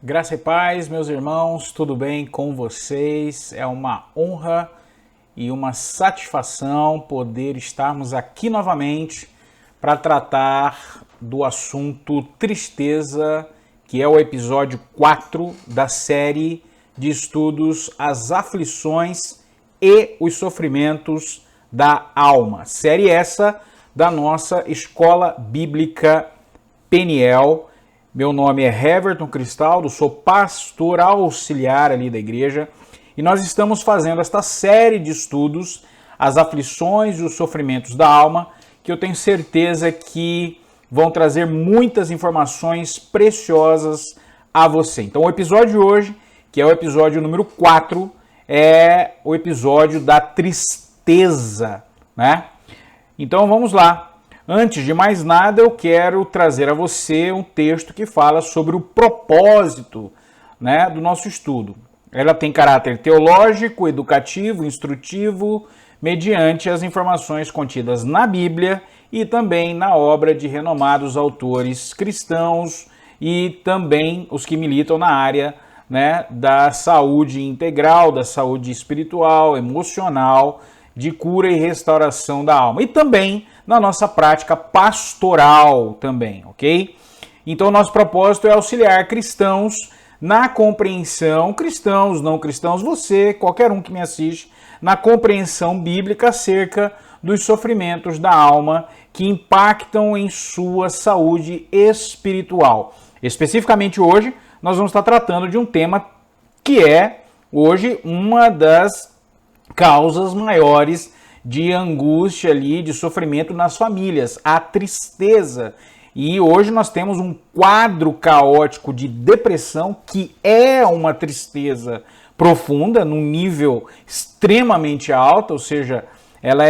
Graça e paz, meus irmãos, tudo bem com vocês? É uma honra e uma satisfação poder estarmos aqui novamente para tratar do assunto tristeza, que é o episódio 4 da série de estudos As Aflições e os Sofrimentos da Alma. Série essa da nossa Escola Bíblica Peniel. Meu nome é Heverton Cristaldo, sou pastor auxiliar ali da igreja e nós estamos fazendo esta série de estudos, As Aflições e os Sofrimentos da Alma, que eu tenho certeza que vão trazer muitas informações preciosas a você. Então o episódio de hoje, que é o episódio número 4, é o episódio da tristeza, né? Então vamos lá. Antes de mais nada, eu quero trazer a você um texto que fala sobre o propósito, né, do nosso estudo. Ela tem caráter teológico, educativo, instrutivo, mediante as informações contidas na Bíblia e também na obra de renomados autores cristãos e também os que militam na área, né, da saúde integral, da saúde espiritual, emocional, de cura e restauração da alma. E também na nossa prática pastoral também, ok? Então, nosso propósito é auxiliar cristãos na compreensão, cristãos, não cristãos, você, qualquer um que me assiste, na compreensão bíblica acerca dos sofrimentos da alma que impactam em sua saúde espiritual. Especificamente hoje, nós vamos estar tratando de um tema que é, hoje, uma das causas maiores de angústia ali, de sofrimento nas famílias, a tristeza. E hoje nós temos um quadro caótico de depressão, que é uma tristeza profunda, num nível extremamente alto, ou seja, ela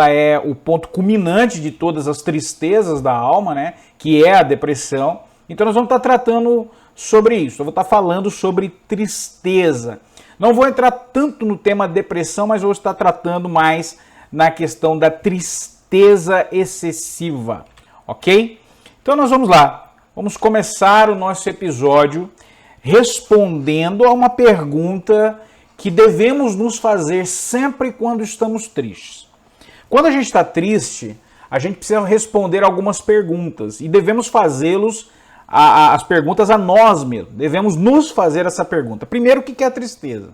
é o ponto culminante de todas as tristezas da alma, né? Que é a depressão. Então nós vamos estar tratando sobre isso, eu vou estar falando sobre tristeza. Não vou entrar tanto no tema depressão, mas vou estar tratando mais na questão da tristeza excessiva, ok? Então nós vamos lá, vamos começar o nosso episódio respondendo a uma pergunta que devemos nos fazer sempre quando estamos tristes. Quando a gente está triste, a gente precisa responder algumas perguntas e devemos fazê-los as perguntas a nós mesmos. Devemos nos fazer essa pergunta. Primeiro, o que é a tristeza?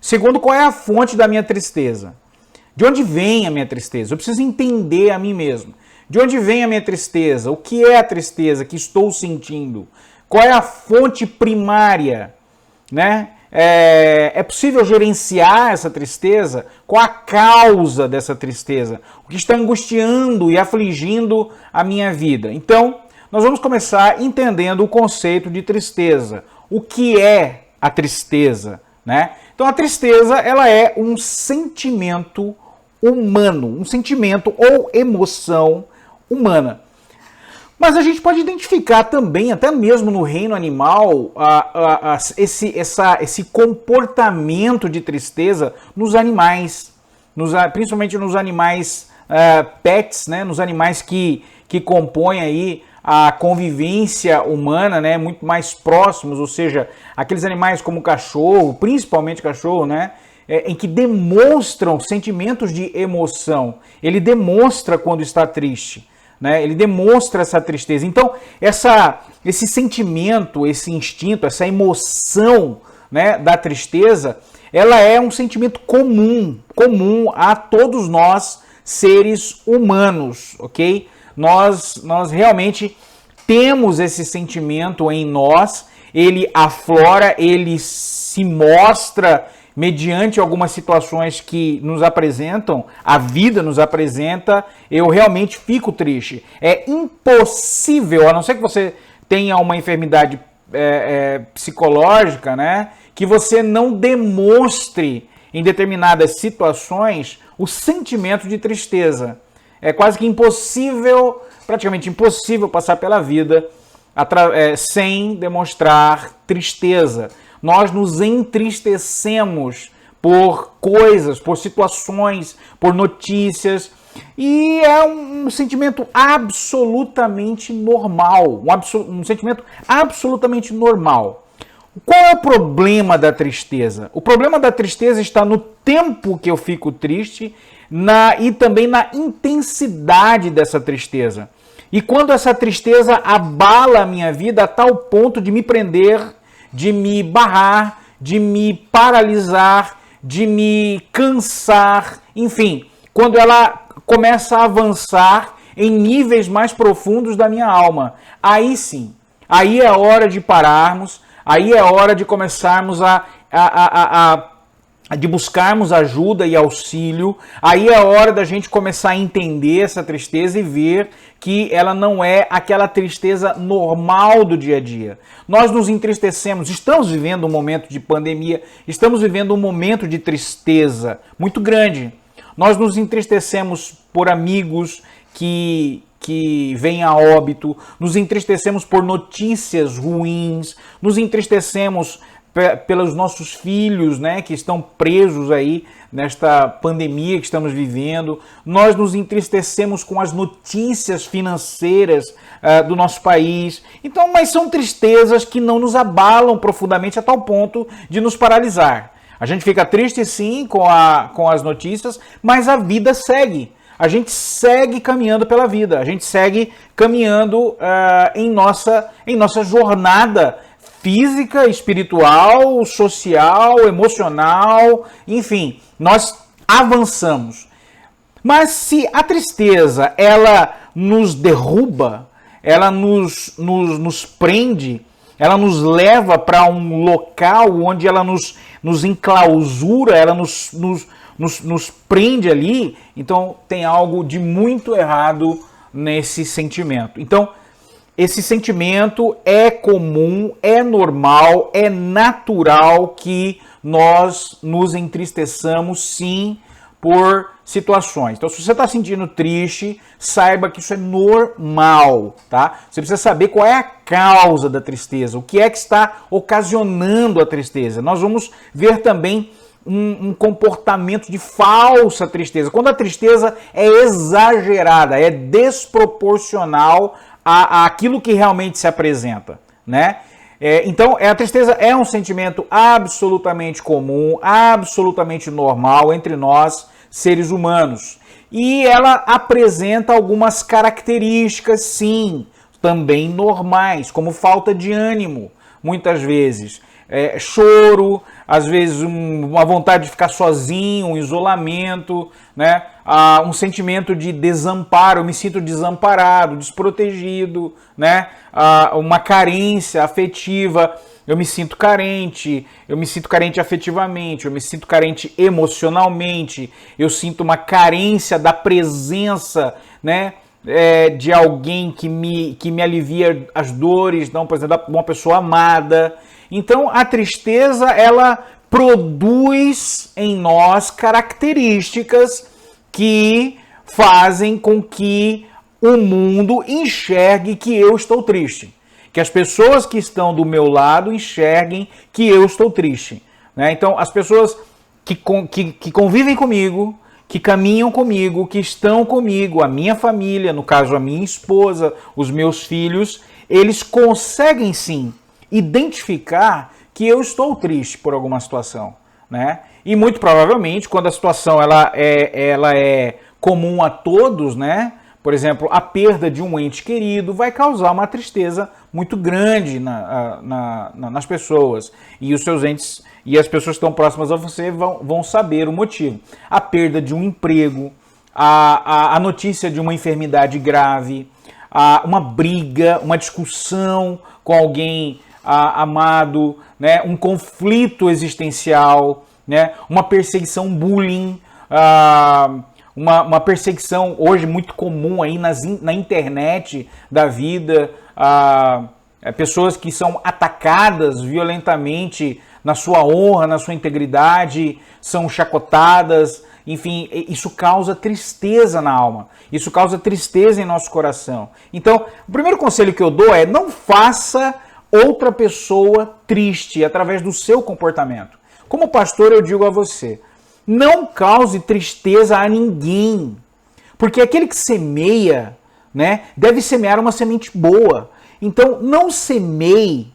Segundo, qual é a fonte da minha tristeza? De onde vem a minha tristeza? Eu preciso entender a mim mesmo. De onde vem a minha tristeza? O que é a tristeza que estou sentindo? Qual é a fonte primária? Né? É possível gerenciar essa tristeza? Qual a causa dessa tristeza? O que está angustiando e afligindo a minha vida? Então, nós vamos começar entendendo o conceito de tristeza. O que é a tristeza, né? Então a tristeza, ela é um sentimento humano, um sentimento ou emoção humana. Mas a gente pode identificar também, até mesmo no reino animal, esse comportamento de tristeza nos animais, principalmente nos animais pets, né? Nos animais que compõem aí a convivência humana, né, muito mais próximos, ou seja, aqueles animais como o cachorro, principalmente cachorro, né, em que demonstram sentimentos de emoção. Ele demonstra quando está triste, né, ele demonstra essa tristeza. Então, esse sentimento, esse instinto, essa emoção, né, da tristeza, ela é um sentimento comum a todos nós, seres humanos, ok? Nós realmente temos esse sentimento em nós, ele aflora, ele se mostra mediante algumas situações que nos apresentam, a vida nos apresenta, eu realmente fico triste. É impossível, a não ser que você tenha uma enfermidade psicológica, né, que você não demonstre em determinadas situações o sentimento de tristeza. É quase que impossível, praticamente impossível passar pela vida sem demonstrar tristeza. Nós nos entristecemos por coisas, por situações, por notícias, e é um sentimento absolutamente normal, um sentimento absolutamente normal. Qual é o problema da tristeza? O problema da tristeza está no tempo que eu fico triste e também na intensidade dessa tristeza. E quando essa tristeza abala a minha vida a tal ponto de me prender, de me barrar, de me paralisar, de me cansar, enfim, quando ela começa a avançar em níveis mais profundos da minha alma. Aí sim, aí é hora de pararmos, aí é hora de começarmos de buscarmos ajuda e auxílio. Aí é hora da gente começar a entender essa tristeza e ver que ela não é aquela tristeza normal do dia a dia. Nós nos entristecemos, estamos vivendo um momento de pandemia, estamos vivendo um momento de tristeza muito grande. Nós nos entristecemos por amigos que vêm a óbito, nos entristecemos por notícias ruins, nos entristecemos pelos nossos filhos, né, que estão presos aí nesta pandemia que estamos vivendo. Nós nos entristecemos com as notícias financeiras do nosso país. Então, mas são tristezas que não nos abalam profundamente a tal ponto de nos paralisar. A gente fica triste sim com as notícias, mas a vida segue. A gente segue caminhando pela vida, a gente segue caminhando em nossa jornada física, espiritual, social, emocional, enfim, nós avançamos. Mas se a tristeza, ela nos derruba, ela nos prende, ela nos leva para um local onde ela nos enclausura, ela nos prende ali, então tem algo de muito errado nesse sentimento. Então, esse sentimento é comum, é normal, é natural que nós nos entristeçamos, sim, por situações. Então, se você está sentindo triste, saiba que isso é normal, tá? Você precisa saber qual é a causa da tristeza, o que é que está ocasionando a tristeza. Nós vamos ver também um comportamento de falsa tristeza. Quando a tristeza é exagerada, é desproporcional àquilo que realmente se apresenta, né? Então, a tristeza é um sentimento absolutamente comum, absolutamente normal entre nós, seres humanos. E ela apresenta algumas características, sim, também normais, como falta de ânimo, muitas vezes. Choro, às vezes uma vontade de ficar sozinho, um isolamento, né? Um sentimento de desamparo, eu me sinto desamparado, desprotegido, né? Uma carência afetiva, eu me sinto carente afetivamente, eu me sinto carente emocionalmente, eu sinto uma carência da presença, né? De alguém que me alivia as dores, não, por exemplo, uma pessoa amada. Então, a tristeza, ela produz em nós características que fazem com que o mundo enxergue que eu estou triste. Que as pessoas que estão do meu lado enxerguem que eu estou triste, né? Então, as pessoas que convivem comigo, que caminham comigo, que estão comigo, a minha família, no caso a minha esposa, os meus filhos, eles conseguem sim identificar que eu estou triste por alguma situação, né? E muito provavelmente, quando a situação ela é comum a todos, né? Por exemplo, a perda de um ente querido vai causar uma tristeza muito grande nas pessoas. E os seus entes e as pessoas que estão próximas a você vão saber o motivo. A perda de um emprego, a notícia de uma enfermidade grave, uma briga, uma discussão com alguém amado, né? Um conflito existencial, né? Uma perseguição, bullying, uma perseguição hoje muito comum aí na internet da vida, pessoas que são atacadas violentamente na sua honra, na sua integridade, são chacotadas, enfim, isso causa tristeza na alma, isso causa tristeza em nosso coração. Então, o primeiro conselho que eu dou é: não faça outra pessoa triste através do seu comportamento. Como pastor, eu digo a você, não cause tristeza a ninguém, porque aquele que semeia, né, deve semear uma semente boa. Então, não semeie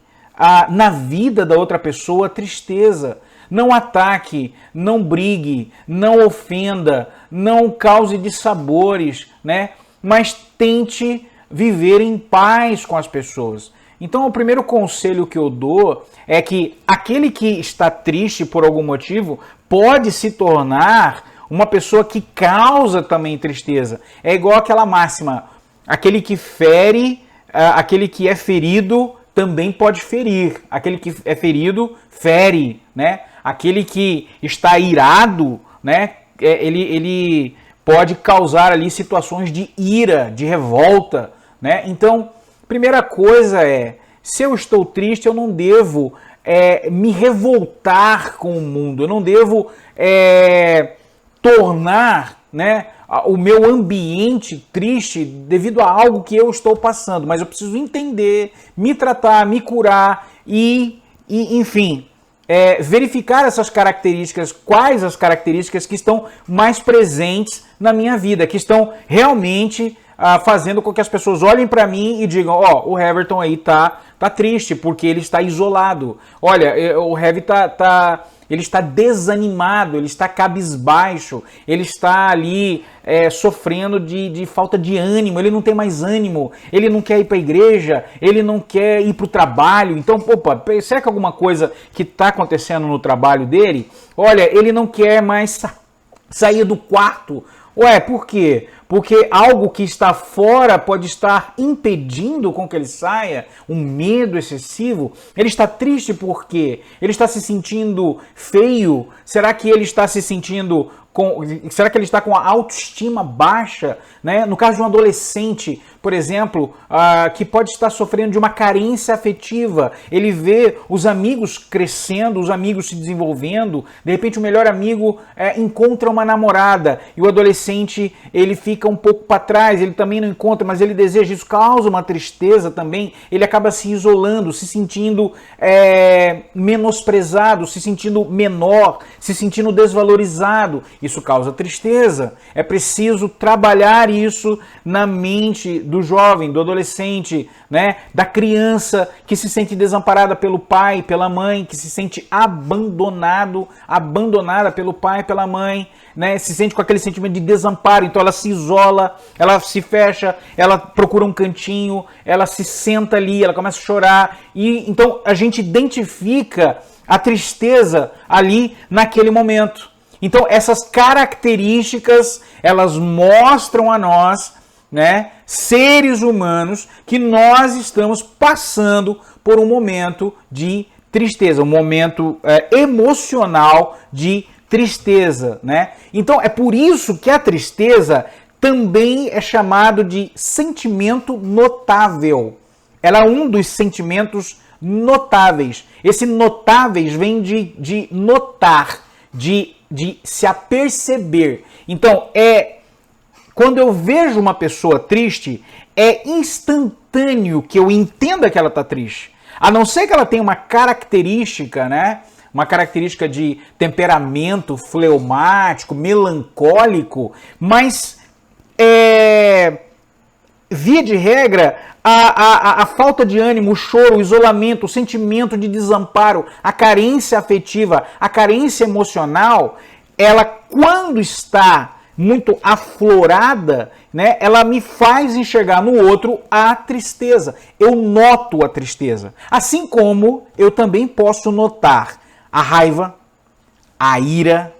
na vida da outra pessoa tristeza. Não ataque, não brigue, não ofenda, não cause dissabores, né? Mas tente viver em paz com as pessoas. Então, o primeiro conselho que eu dou é que aquele que está triste por algum motivo pode se tornar uma pessoa que causa também tristeza. É igual aquela máxima, aquele que fere, aquele que é ferido também pode ferir. Aquele que é ferido, fere, né? Aquele que está irado, né? Ele pode causar ali situações de ira, de revolta, né? Então, primeira coisa é, se eu estou triste, eu não devo me revoltar com o mundo, eu não devo tornar, né, o meu ambiente triste devido a algo que eu estou passando, mas eu preciso entender, me tratar, me curar e enfim, verificar essas características, quais as características que estão mais presentes na minha vida, que estão realmente fazendo com que as pessoas olhem para mim e digam, o Heverton aí tá triste porque ele está isolado. Olha, o Heavy ele está desanimado, ele está cabisbaixo, ele está ali sofrendo de falta de ânimo, ele não tem mais ânimo, ele não quer ir para a igreja, ele não quer ir para o trabalho. Então, opa, será que alguma coisa que está acontecendo no trabalho dele? Olha, ele não quer mais sair do quarto. Ué, por quê? Porque algo que está fora pode estar impedindo com que ele saia, um medo excessivo. Ele está triste porque ele está se sentindo feio. Será que ele está se sentindo será que ele está com a autoestima baixa, né? No caso de um adolescente, por exemplo, que pode estar sofrendo de uma carência afetiva, ele vê os amigos crescendo, os amigos se desenvolvendo, de repente o melhor amigo encontra uma namorada e o adolescente ele fica um pouco para trás, ele também não encontra, mas ele deseja, isso causa uma tristeza também, ele acaba se isolando, se sentindo menosprezado, se sentindo menor, se sentindo desvalorizado. Isso causa tristeza. É preciso trabalhar isso na mente do jovem, do adolescente, né? Da criança que se sente desamparada pelo pai, pela mãe, que se sente abandonada pelo pai, pela mãe, né? Se sente com aquele sentimento de desamparo, então ela se isola, ela se fecha, ela procura um cantinho, ela se senta ali, ela começa a chorar e então a gente identifica a tristeza ali naquele momento. Então, essas características, elas mostram a nós, né, seres humanos, que nós estamos passando por um momento de tristeza, um momento emocional de tristeza, né? Então, é por isso que a tristeza também é chamado de sentimento notável. Ela é um dos sentimentos notáveis. Esse notáveis vem de notar, de se aperceber. Então, quando eu vejo uma pessoa triste, é instantâneo que eu entenda que ela está triste. A não ser que ela tenha uma característica, né? Uma característica de temperamento fleumático, melancólico, mas via de regra, a falta de ânimo, o choro, o isolamento, o sentimento de desamparo, a carência afetiva, a carência emocional, ela quando está muito aflorada, né, ela me faz enxergar no outro a tristeza. Eu noto a tristeza. Assim como eu também posso notar a raiva, a ira,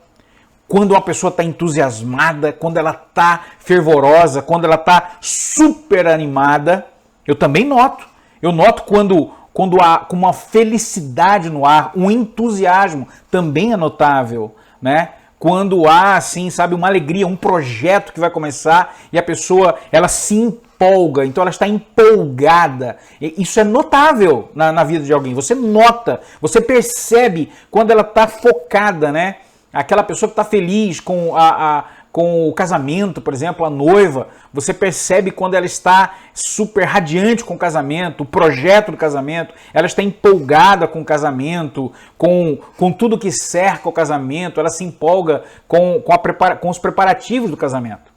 quando uma pessoa está entusiasmada, quando ela está fervorosa, quando ela está super animada, eu também noto. Eu noto quando há uma felicidade no ar, um entusiasmo também é notável, né? Quando há, assim, sabe, uma alegria, um projeto que vai começar e a pessoa, ela se empolga, então ela está empolgada. Isso é notável na vida de alguém. Você nota, você percebe quando ela está focada, né? Aquela pessoa que está feliz com o casamento, por exemplo, a noiva, você percebe quando ela está super radiante com o casamento, o projeto do casamento, ela está empolgada com o casamento, com tudo que cerca o casamento, ela se empolga com os preparativos do casamento.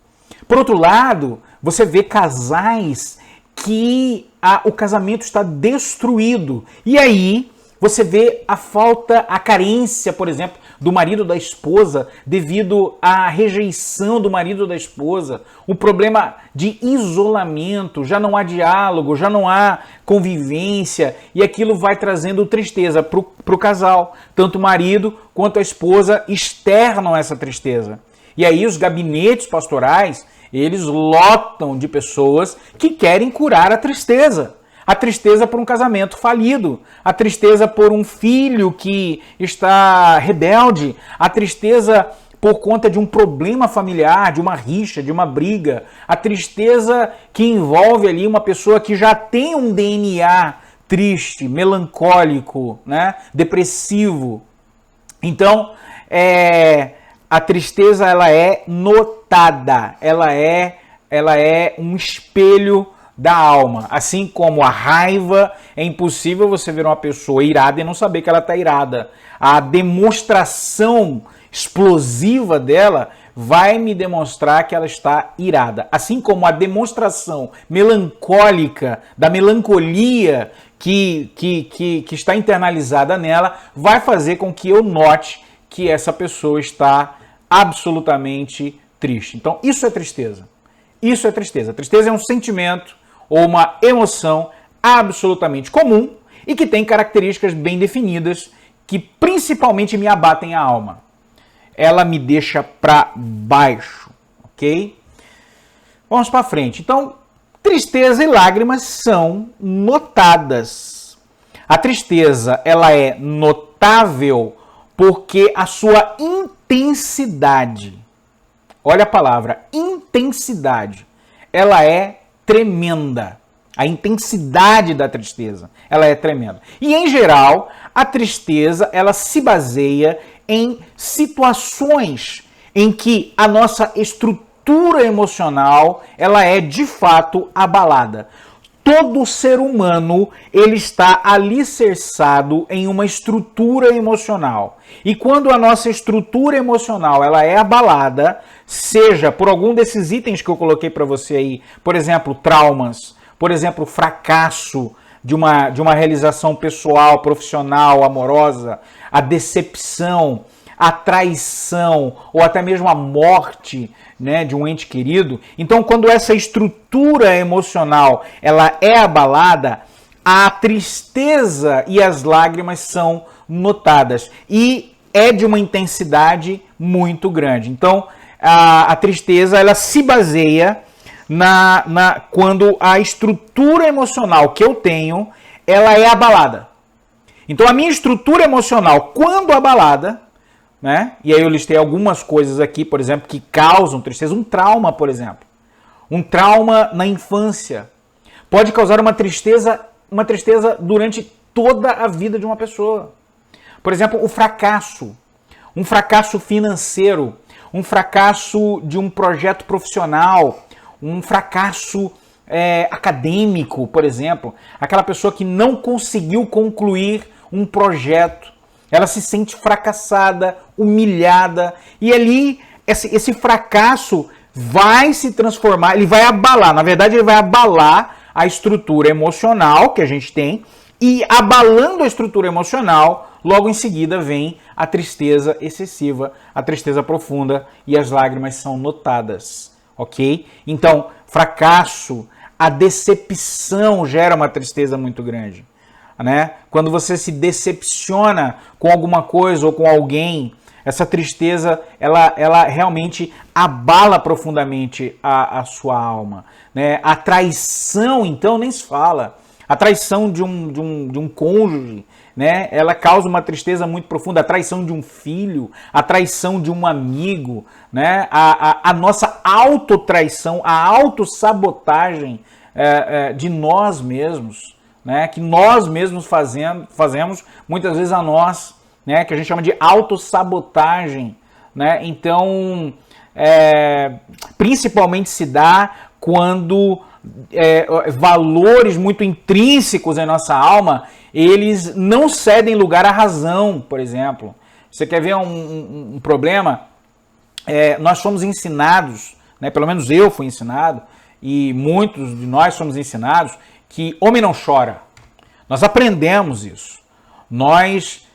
Por outro lado, você vê casais que o casamento está destruído. E aí você vê a falta, a carência, por exemplo, do marido ou da esposa devido à rejeição do marido ou da esposa, o problema de isolamento, já não há diálogo, já não há convivência e aquilo vai trazendo tristeza para o casal. Tanto o marido quanto a esposa externam essa tristeza. E aí os gabinetes pastorais, eles lotam de pessoas que querem curar a tristeza. A tristeza por um casamento falido, a tristeza por um filho que está rebelde, a tristeza por conta de um problema familiar, de uma rixa, de uma briga, a tristeza que envolve ali uma pessoa que já tem um DNA triste, melancólico, né, depressivo. Então, a tristeza ela é notada, ela é um espelho da alma. Assim como a raiva, é impossível você ver uma pessoa irada e não saber que ela está irada. A demonstração explosiva dela vai me demonstrar que ela está irada. Assim como a demonstração melancólica, da melancolia que está internalizada nela, vai fazer com que eu note que essa pessoa está absolutamente triste. Então, isso é tristeza. Isso é tristeza. Tristeza é um sentimento ou uma emoção absolutamente comum e que tem características bem definidas que principalmente me abatem a alma. Ela me deixa para baixo, ok? Vamos para frente. Então, tristeza e lágrimas são notadas. A tristeza, ela é notável porque a sua intensidade, olha a palavra, intensidade, ela é tremenda. A intensidade da tristeza, ela é tremenda. E, em geral, a tristeza, ela se baseia em situações em que a nossa estrutura emocional, ela é, de fato, abalada. Todo ser humano, ele está alicerçado em uma estrutura emocional. E quando a nossa estrutura emocional ela é abalada, seja por algum desses itens que eu coloquei para você aí, por exemplo, traumas, por exemplo, fracasso de uma realização pessoal, profissional, amorosa, a decepção, a traição ou até mesmo a morte, né, de um ente querido. Então, quando essa estrutura emocional ela é abalada, a tristeza e as lágrimas são notadas e é de uma intensidade muito grande. Então, a tristeza ela se baseia quando a estrutura emocional que eu tenho ela é abalada. Então, a minha estrutura emocional, quando abalada, né? E aí eu listei algumas coisas aqui, por exemplo, que causam tristeza. Um trauma, por exemplo. Um trauma na infância pode causar uma tristeza durante toda a vida de uma pessoa. Por exemplo, o fracasso. Um fracasso financeiro. Um fracasso de um projeto profissional. Um fracasso acadêmico, por exemplo. Aquela pessoa que não conseguiu concluir um projeto. Ela se sente fracassada, humilhada, e ali esse fracasso vai se transformar, ele vai abalar, na verdade ele vai abalar a estrutura emocional que a gente tem, e abalando a estrutura emocional, logo em seguida vem a tristeza excessiva, a tristeza profunda, e as lágrimas são notadas, ok? Então, fracasso, a decepção gera uma tristeza muito grande. Né? Quando você se decepciona com alguma coisa ou com alguém, essa tristeza ela realmente abala profundamente a sua alma. Né? A traição, então, nem se fala. A traição de um cônjuge, né? Ela causa uma tristeza muito profunda. A traição de um filho, a traição de um amigo, né? A nossa autotraição, a autossabotagem de nós mesmos. Né, que nós mesmos fazemos muitas vezes a nós, né, que a gente chama de autossabotagem. Né? Então, principalmente se dá quando valores muito intrínsecos em nossa alma, eles não cedem lugar à razão, por exemplo. Você quer ver um problema? Nós fomos ensinados, né, pelo menos eu fui ensinado, e muitos de nós somos ensinados que homem não chora. Nós aprendemos isso. Nós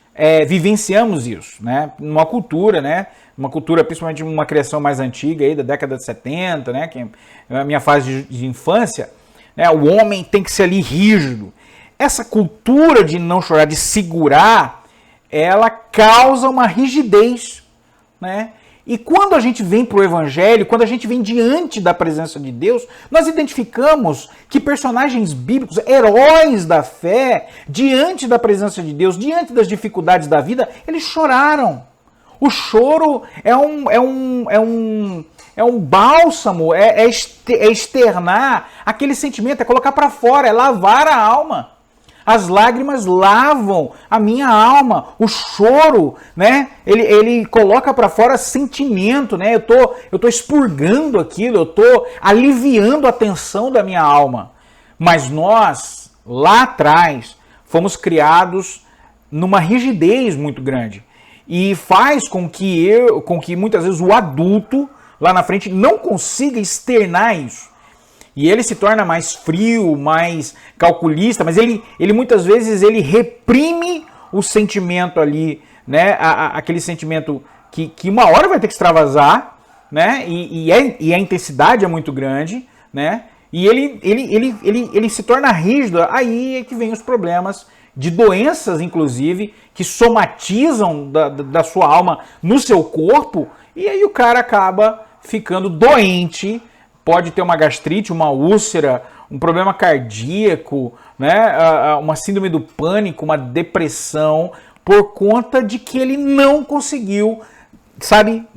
vivenciamos isso, né? Numa cultura, né? Uma cultura, principalmente uma criação mais antiga, aí, da década de 70, né? Que é a minha fase de infância, né? O homem tem que ser ali rígido. Essa cultura de não chorar, de segurar, ela causa uma rigidez, né? E quando a gente vem para o Evangelho, quando a gente vem diante da presença de Deus, nós identificamos que personagens bíblicos, heróis da fé, diante da presença de Deus, diante das dificuldades da vida, eles choraram. O choro é um bálsamo, é externar aquele sentimento, é colocar para fora, é lavar a alma. As lágrimas lavam a minha alma. O choro, né? Ele coloca para fora sentimento, né? Eu tô expurgando aquilo, eu tô aliviando a tensão da minha alma. Mas nós, lá atrás, fomos criados numa rigidez muito grande. E faz com que muitas vezes o adulto, lá na frente, não consiga externar isso. E ele se torna mais frio, mais calculista, mas ele muitas vezes ele reprime o sentimento ali, né? Aquele sentimento que uma hora vai ter que extravasar, né? E a intensidade é muito grande, né? E ele se torna rígido, aí é que vem os problemas de doenças, inclusive, que somatizam da sua alma no seu corpo, e aí o cara acaba ficando doente. Pode ter uma gastrite, uma úlcera, um problema cardíaco, né? Uma síndrome do pânico, uma depressão, por conta de que ele não conseguiu, sabe,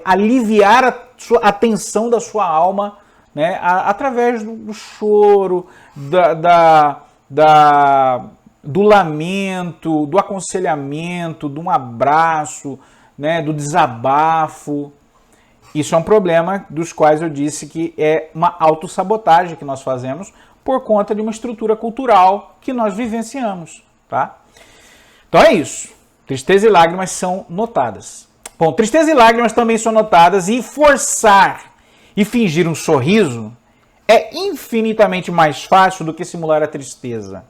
aliviar a tensão da sua alma, né? Através do choro, do lamento, do aconselhamento, de um abraço, né? Do desabafo. Isso é um problema dos quais eu disse que é uma autossabotagem que nós fazemos por conta de uma estrutura cultural que nós vivenciamos, tá? Então é isso. Tristeza e lágrimas são notadas. Bom, tristeza e lágrimas também são notadas, e forçar e fingir um sorriso é infinitamente mais fácil do que simular a tristeza.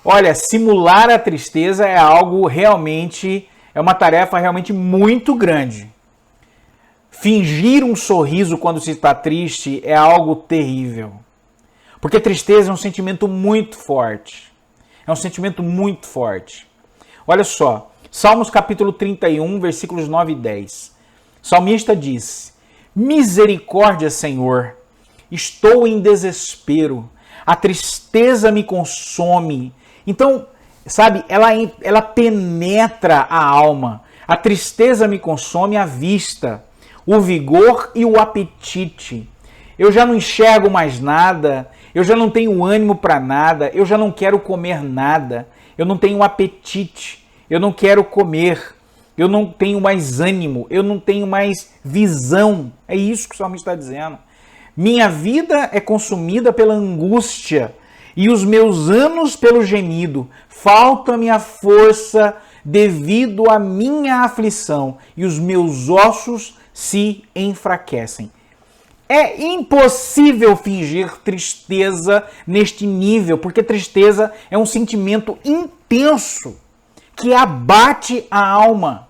Olha, simular a tristeza é algo realmente, é uma tarefa realmente muito grande. Fingir um sorriso quando se está triste é algo terrível. Porque tristeza é um sentimento muito forte. É um sentimento muito forte. Olha só, Salmos capítulo 31, versículos 9 e 10. O salmista diz: misericórdia, Senhor, estou em desespero, a tristeza me consome. Então, sabe, ela penetra a alma. A tristeza me consome a vista, o vigor e o apetite. Eu já não enxergo mais nada, eu já não tenho ânimo para nada, eu já não quero comer nada, eu não tenho apetite, eu não quero comer, eu não tenho mais ânimo, eu não tenho mais visão. É isso que o salmista está dizendo. Minha vida é consumida pela angústia e os meus anos pelo gemido. Falta-me a força devido à minha aflição e os meus ossos se enfraquecem. É impossível fingir tristeza neste nível, porque tristeza é um sentimento intenso que abate a alma.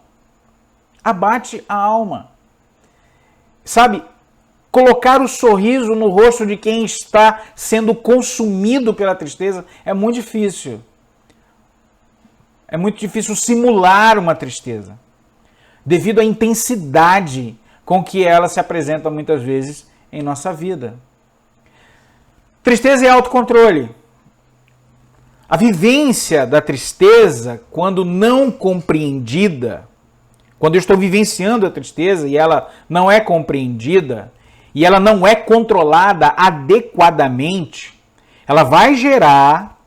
Abate a alma. Sabe, colocar o sorriso no rosto de quem está sendo consumido pela tristeza é muito difícil. É muito difícil simular uma tristeza, devido à intensidade com que ela se apresenta muitas vezes em nossa vida. Tristeza e autocontrole. A vivência da tristeza, quando não compreendida, quando eu estou vivenciando a tristeza e ela não é compreendida, e ela não é controlada adequadamente, ela vai gerar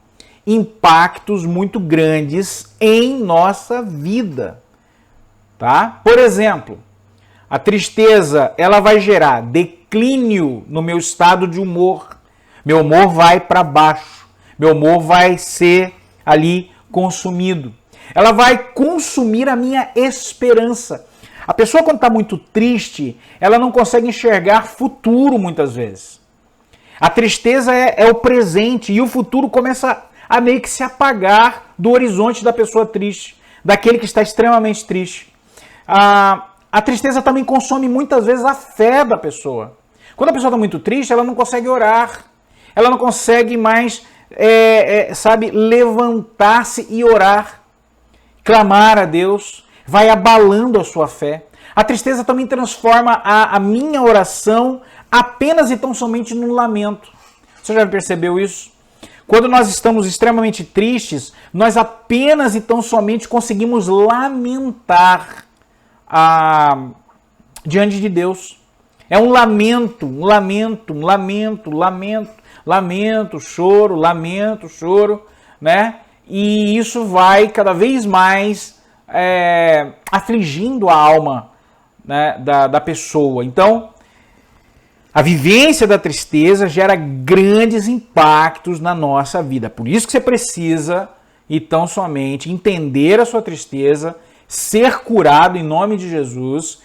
impactos muito grandes em nossa vida. Tá? Por exemplo, a tristeza, ela vai gerar declínio no meu estado de humor. Meu humor vai para baixo. Meu humor vai ser ali consumido. Ela vai consumir a minha esperança. A pessoa, quando está muito triste, ela não consegue enxergar futuro muitas vezes. A tristeza é o presente e o futuro começa a meio que se apagar do horizonte da pessoa triste, daquele que está extremamente triste. A tristeza também consome muitas vezes a fé da pessoa. Quando a pessoa está muito triste, ela não consegue orar, ela não consegue mais, levantar-se e orar, clamar a Deus, vai abalando a sua fé. A tristeza também transforma a minha oração apenas e tão somente num lamento. Você já percebeu isso? Quando nós estamos extremamente tristes, nós apenas e tão somente conseguimos lamentar diante de Deus. É um lamento, choro, né? E isso vai cada vez mais afligindo a alma, né, da pessoa. Então, a vivência da tristeza gera grandes impactos na nossa vida. Por isso que você precisa, então, somente entender a sua tristeza, ser curado em nome de Jesus,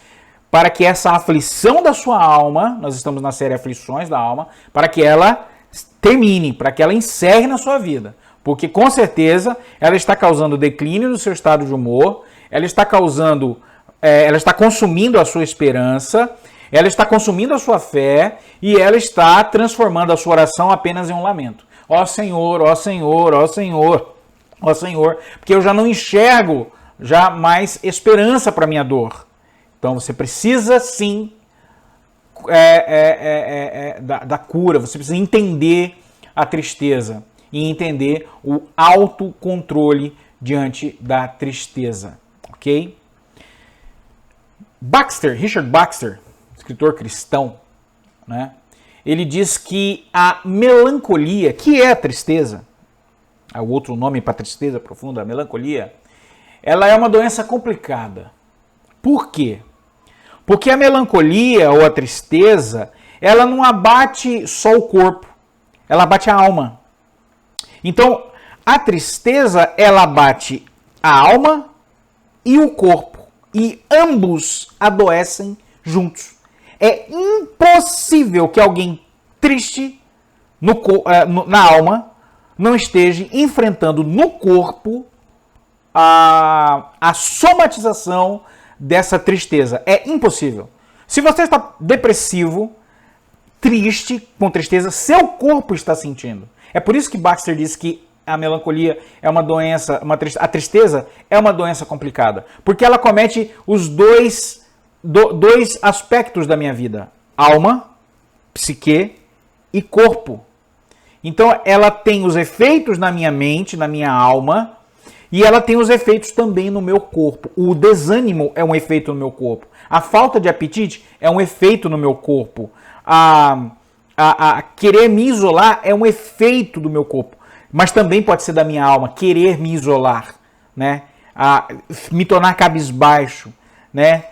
para que essa aflição da sua alma, nós estamos na série Aflições da Alma, para que ela termine, para que ela encerre na sua vida. Porque, com certeza, ela está causando declínio no seu estado de humor, ela está consumindo a sua esperança, ela está consumindo a sua fé e ela está transformando a sua oração apenas em um lamento. Ó Senhor, ó Senhor, ó Senhor, ó Senhor, porque eu já não enxergo já mais esperança para minha dor. Então você precisa sim da cura, você precisa entender a tristeza e entender o autocontrole diante da tristeza, ok? Richard Baxter, escritor cristão, né? Ele diz que a melancolia, que é a tristeza, o outro nome para tristeza profunda, a melancolia, ela é uma doença complicada. Por quê? Porque a melancolia ou a tristeza, ela não abate só o corpo, ela abate a alma. Então, a tristeza, ela abate a alma e o corpo. E ambos adoecem juntos. É impossível que alguém triste na alma não esteja enfrentando no corpo a somatização dessa tristeza. É impossível. Se você está depressivo, triste, com tristeza, seu corpo está sentindo. É por isso que Baxter diz que a melancolia é uma doença, a tristeza é uma doença complicada. Porque ela comete os dois aspectos da minha vida. Alma, psique e corpo. Então ela tem os efeitos na minha mente, na minha alma, e ela tem os efeitos também no meu corpo. O desânimo é um efeito no meu corpo. A falta de apetite é um efeito no meu corpo. A querer me isolar é um efeito do meu corpo. Mas também pode ser da minha alma, querer me isolar, né? Me tornar cabisbaixo, né?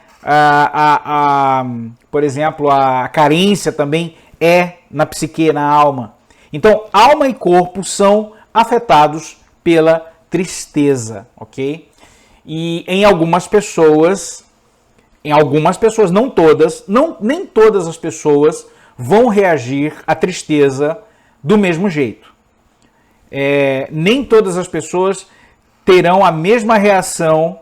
Por exemplo, a carência também é na psique, na alma. Então, alma e corpo são afetados pela tristeza, ok? E em algumas pessoas, não todas, nem todas as pessoas vão reagir à tristeza do mesmo jeito. Nem todas as pessoas terão a mesma reação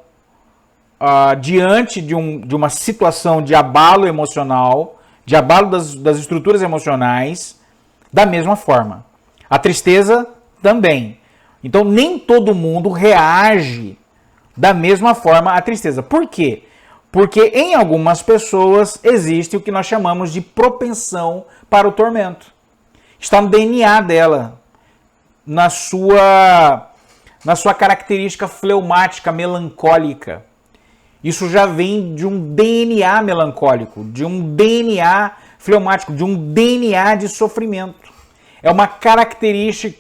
diante de uma situação de abalo emocional, de abalo das estruturas emocionais, da mesma forma. A tristeza também. Então, nem todo mundo reage da mesma forma à tristeza. Por quê? Porque em algumas pessoas existe o que nós chamamos de propensão para o tormento. Está no DNA dela, na sua característica fleumática, melancólica. Isso já vem de um DNA melancólico, de um DNA fleumático, de um DNA de sofrimento. É uma característica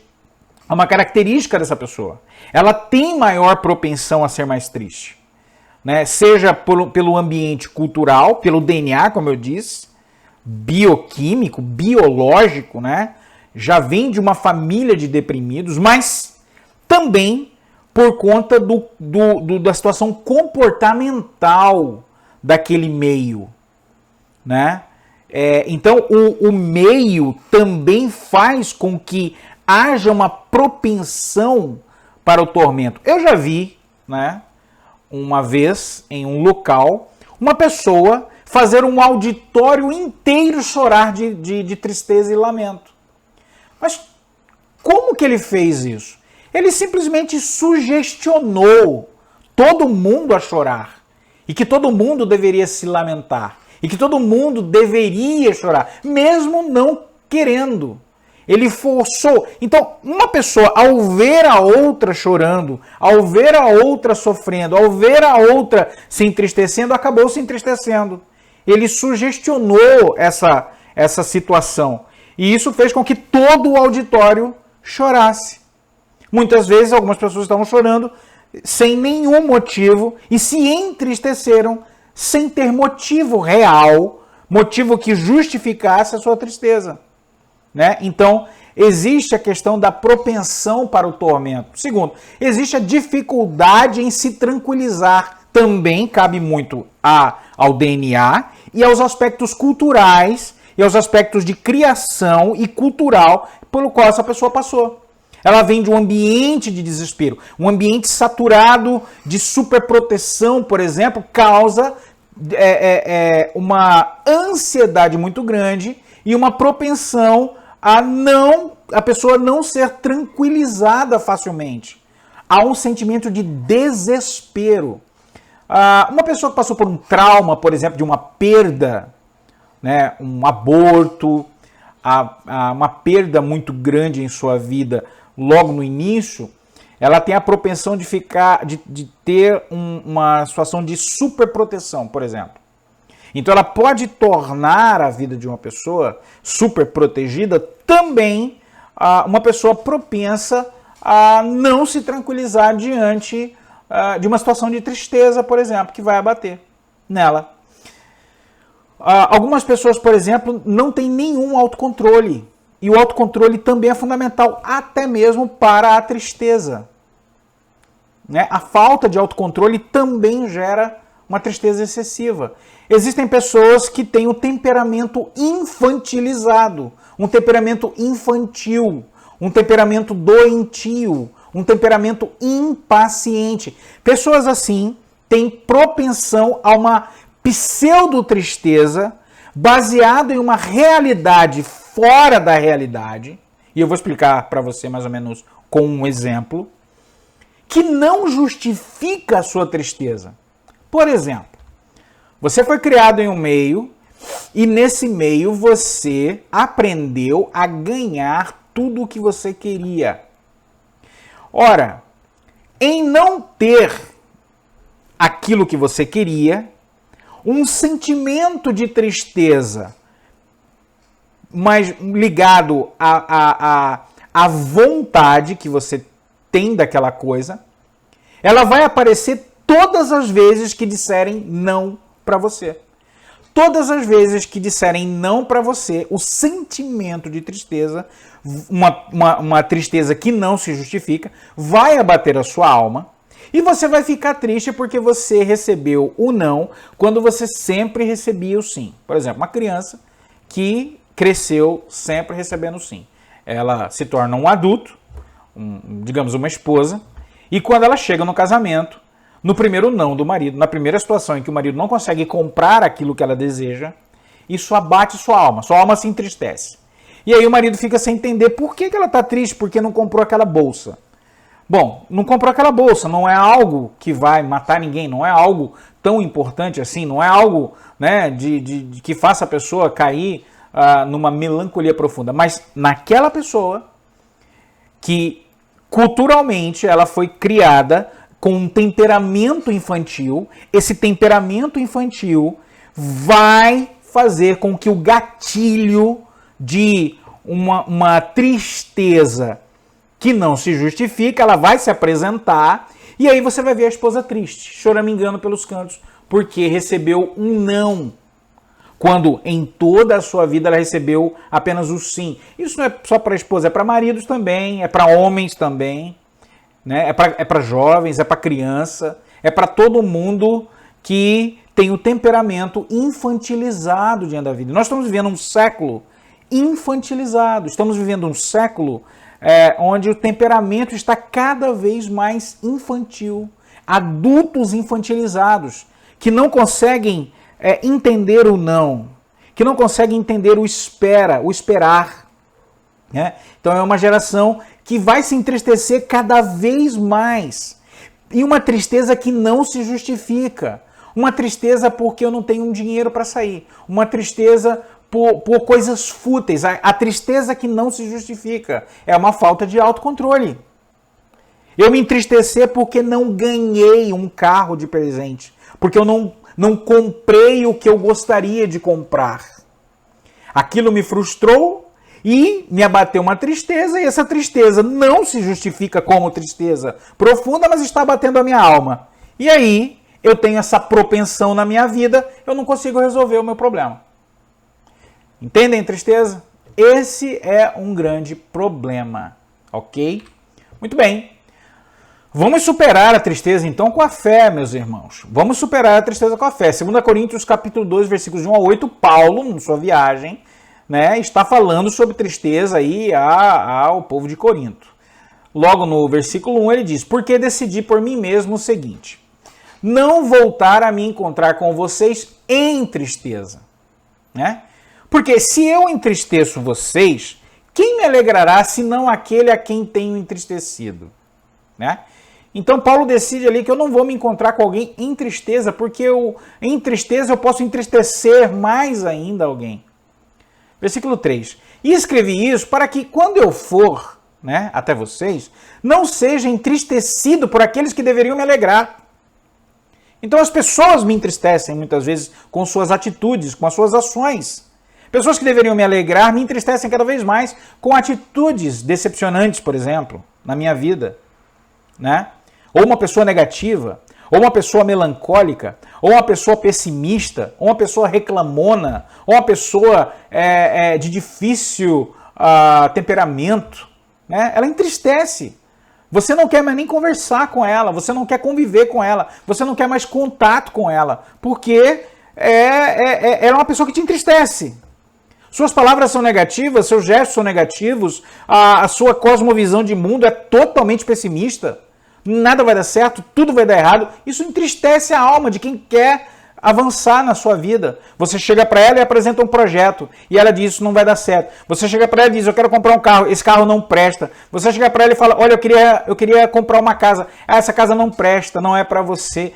dessa pessoa. Ela tem maior propensão a ser mais triste, né? Seja pelo ambiente cultural, pelo DNA, como eu disse, bioquímico, biológico, né? Já vem de uma família de deprimidos, mas também por conta da situação comportamental daquele meio, né? Então, o meio também faz com que haja uma propensão para o tormento. Eu já vi, né, uma vez, em um local, uma pessoa fazer um auditório inteiro chorar de tristeza e lamento. Mas como que ele fez isso? Ele simplesmente sugestionou todo mundo a chorar. E que todo mundo deveria se lamentar. E que todo mundo deveria chorar, mesmo não querendo. Ele forçou. Então, uma pessoa, ao ver a outra chorando, ao ver a outra sofrendo, ao ver a outra se entristecendo, acabou se entristecendo. Ele sugestionou essa situação. E isso fez com que todo o auditório chorasse. Muitas vezes, algumas pessoas estavam chorando sem nenhum motivo e se entristeceram sem ter motivo real, motivo que justificasse a sua tristeza. Né? Então, existe a questão da propensão para o tormento. Segundo, existe a dificuldade em se tranquilizar. Também cabe muito ao DNA e aos aspectos culturais e aos aspectos de criação e cultural pelo qual essa pessoa passou. Ela vem de um ambiente de desespero. Um ambiente saturado de superproteção, por exemplo, causa uma ansiedade muito grande e uma propensão a pessoa não ser tranquilizada facilmente. Há um sentimento de desespero. Uma pessoa que passou por um trauma, por exemplo, de uma perda, né, um aborto, uma perda muito grande em sua vida logo no início, ela tem a propensão de ter uma situação de superproteção, por exemplo. Então ela pode tornar a vida de uma pessoa super protegida também uma pessoa propensa a não se tranquilizar diante de uma situação de tristeza, por exemplo, que vai abater nela. Algumas pessoas, por exemplo, não têm nenhum autocontrole. E o autocontrole também é fundamental, até mesmo para a tristeza. Né? A falta de autocontrole também gera uma tristeza excessiva. Existem pessoas que têm o temperamento infantilizado, um temperamento infantil, um temperamento doentio, um temperamento impaciente. Pessoas assim têm propensão a uma pseudo-tristeza baseada em uma realidade fora da realidade, e eu vou explicar para você mais ou menos com um exemplo, que não justifica a sua tristeza. Por exemplo, você foi criado em um meio e nesse meio você aprendeu a ganhar tudo o que você queria. Ora, em não ter aquilo que você queria, um sentimento de tristeza, mas ligado à vontade que você tem daquela coisa, ela vai aparecer todas as vezes que disserem não para você. Todas as vezes que disserem não para você, o sentimento de tristeza, uma tristeza que não se justifica, vai abater a sua alma e você vai ficar triste porque você recebeu o não quando você sempre recebia o sim. Por exemplo, uma criança que cresceu sempre recebendo sim. Ela se torna um adulto, digamos uma esposa, e quando ela chega no casamento, no primeiro não do marido, na primeira situação em que o marido não consegue comprar aquilo que ela deseja, isso abate sua alma se entristece. E aí o marido fica sem entender por que ela está triste, porque não comprou aquela bolsa. Bom, não comprou aquela bolsa, não é algo que vai matar ninguém, não é algo tão importante assim, não é algo, né, de que faça a pessoa cair numa melancolia profunda, mas naquela pessoa que culturalmente ela foi criada com um temperamento infantil, esse temperamento infantil vai fazer com que o gatilho de uma tristeza que não se justifica, ela vai se apresentar e aí você vai ver a esposa triste, choramingando pelos cantos, porque recebeu um não, quando em toda a sua vida ela recebeu apenas o sim. Isso não é só para a esposa, é para maridos também, é para homens também, né? É para jovens, é para criança, é para todo mundo que tem o temperamento infantilizado diante da vida. Nós estamos vivendo um século infantilizado, estamos vivendo um século onde o temperamento está cada vez mais infantil. Adultos infantilizados, que não conseguem entender o não, que não conseguem entender o esperar. Né? Então é uma geração que vai se entristecer cada vez mais. E uma tristeza que não se justifica. Uma tristeza porque eu não tenho um dinheiro para sair. Uma tristeza por coisas fúteis. A tristeza que não se justifica é uma falta de autocontrole. Eu me entristecer porque não ganhei um carro de presente. Porque eu não comprei o que eu gostaria de comprar. Aquilo me frustrou e me abateu uma tristeza. E essa tristeza não se justifica como tristeza profunda, mas está abatendo a minha alma. E aí eu tenho essa propensão na minha vida, eu não consigo resolver o meu problema. Entendem tristeza? Esse é um grande problema, ok? Muito bem. Vamos superar a tristeza então com a fé, meus irmãos. Vamos superar a tristeza com a fé. 2 Coríntios capítulo 2, versículos de 1 a 8, Paulo, na sua viagem, né, está falando sobre tristeza aí ao povo de Corinto. Logo no versículo 1 ele diz: porque decidi por mim mesmo o seguinte: não voltar a me encontrar com vocês em tristeza. Né? Porque se eu entristeço vocês, quem me alegrará senão aquele a quem tenho entristecido? Né? Então Paulo decide ali que eu não vou me encontrar com alguém em tristeza, porque em tristeza eu posso entristecer mais ainda alguém. Versículo 3. E escrevi isso para que quando eu for, né, até vocês, não seja entristecido por aqueles que deveriam me alegrar. Então as pessoas me entristecem muitas vezes com suas atitudes, com as suas ações. Pessoas que deveriam me alegrar me entristecem cada vez mais com atitudes decepcionantes, por exemplo, na minha vida. Né? Ou uma pessoa negativa, ou uma pessoa melancólica, ou uma pessoa pessimista, ou uma pessoa reclamona, ou uma pessoa de difícil temperamento. Né? Ela entristece. Você não quer mais nem conversar com ela, você não quer conviver com ela, você não quer mais contato com ela, porque ela é uma pessoa que te entristece. Suas palavras são negativas, seus gestos são negativos, a sua cosmovisão de mundo é totalmente pessimista, nada vai dar certo, tudo vai dar errado. Isso entristece a alma de quem quer avançar na sua vida. Você chega para ela e apresenta um projeto, e ela diz: isso não vai dar certo. Você chega para ela e diz: eu quero comprar um carro, esse carro não presta. Você chega para ela e fala: olha, eu queria comprar uma casa, essa casa não presta, não é para você.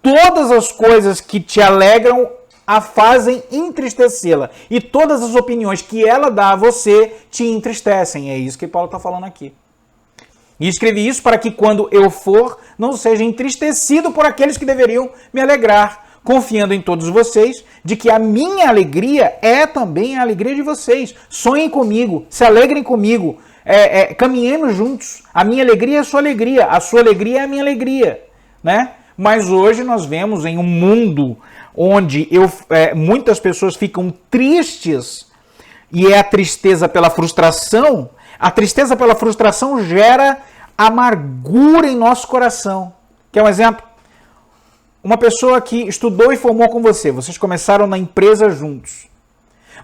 Todas as coisas que te alegram a fazem entristecê-la. E todas as opiniões que ela dá a você te entristecem. É isso que Paulo está falando aqui. E escrevi isso para que quando eu for, não seja entristecido por aqueles que deveriam me alegrar, confiando em todos vocês, de que a minha alegria é também a alegria de vocês. Sonhem comigo, se alegrem comigo, caminhemos juntos. A minha alegria é a sua alegria é a minha alegria. Né? Mas hoje nós vemos em um mundo onde muitas pessoas ficam tristes, e é a tristeza pela frustração. A tristeza pela frustração gera amargura em nosso coração. Quer um exemplo? Uma pessoa que estudou e formou com você, vocês começaram na empresa juntos.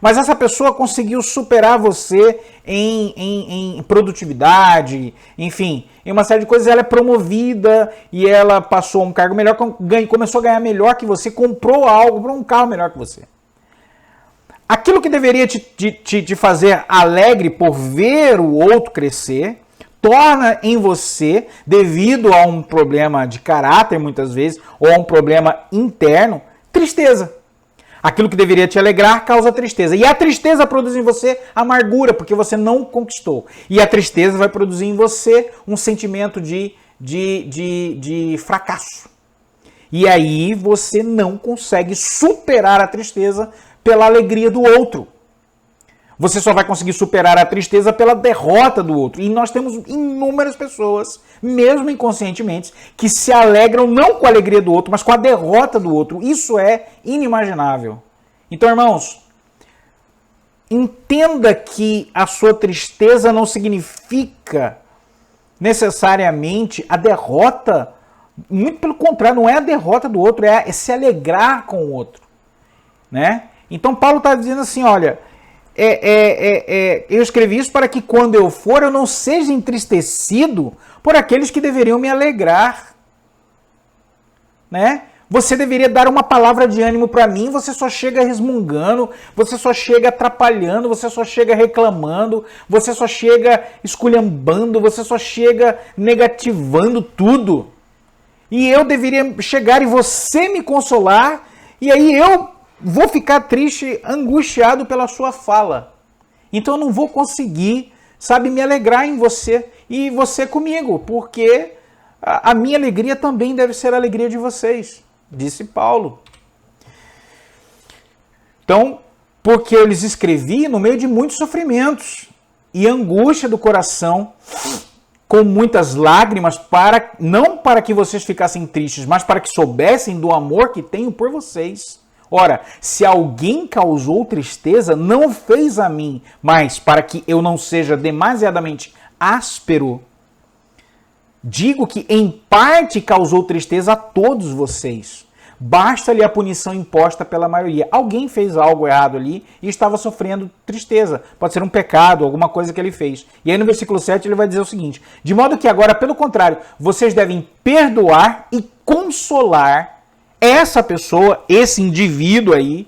Mas essa pessoa conseguiu superar você em produtividade, enfim, em uma série de coisas. Ela é promovida e ela passou a um cargo melhor, começou a ganhar melhor que você, comprou um carro melhor que você. Aquilo que deveria te fazer alegre por ver o outro crescer, torna em você, devido a um problema de caráter muitas vezes, ou a um problema interno, tristeza. Aquilo que deveria te alegrar causa tristeza. E a tristeza produz em você amargura, porque você não conquistou. E a tristeza vai produzir em você um sentimento de fracasso. E aí você não consegue superar a tristeza pela alegria do outro. Você só vai conseguir superar a tristeza pela derrota do outro. E nós temos inúmeras pessoas, mesmo inconscientemente, que se alegram não com a alegria do outro, mas com a derrota do outro. Isso é inimaginável. Então, irmãos, entenda que a sua tristeza não significa necessariamente a derrota Muito pelo contrário, não é a derrota do outro, é se alegrar com o outro. Né? Então Paulo está dizendo assim, olha, eu escrevi isso para que quando eu for, eu não seja entristecido por aqueles que deveriam me alegrar. Né? Você deveria dar uma palavra de ânimo para mim, você só chega resmungando, você só chega atrapalhando, você só chega reclamando, você só chega esculhambando, você só chega negativando tudo. E eu deveria chegar e você me consolar, e aí eu vou ficar triste, angustiado pela sua fala. Então eu não vou conseguir, sabe, me alegrar em você e você comigo, porque a minha alegria também deve ser a alegria de vocês, disse Paulo. Então, porque eu lhes escrevi no meio de muitos sofrimentos e angústia do coração, com muitas lágrimas, não para que vocês ficassem tristes, mas para que soubessem do amor que tenho por vocês. Ora, se alguém causou tristeza, não fez a mim, mas para que eu não seja demasiadamente áspero, digo que em parte causou tristeza a todos vocês. Basta-lhe a punição imposta pela maioria. Alguém fez algo errado ali e estava sofrendo tristeza. Pode ser um pecado, alguma coisa que ele fez. E aí no versículo 7 ele vai dizer o seguinte: de modo que agora, pelo contrário, vocês devem perdoar e consolar essa pessoa, esse indivíduo aí,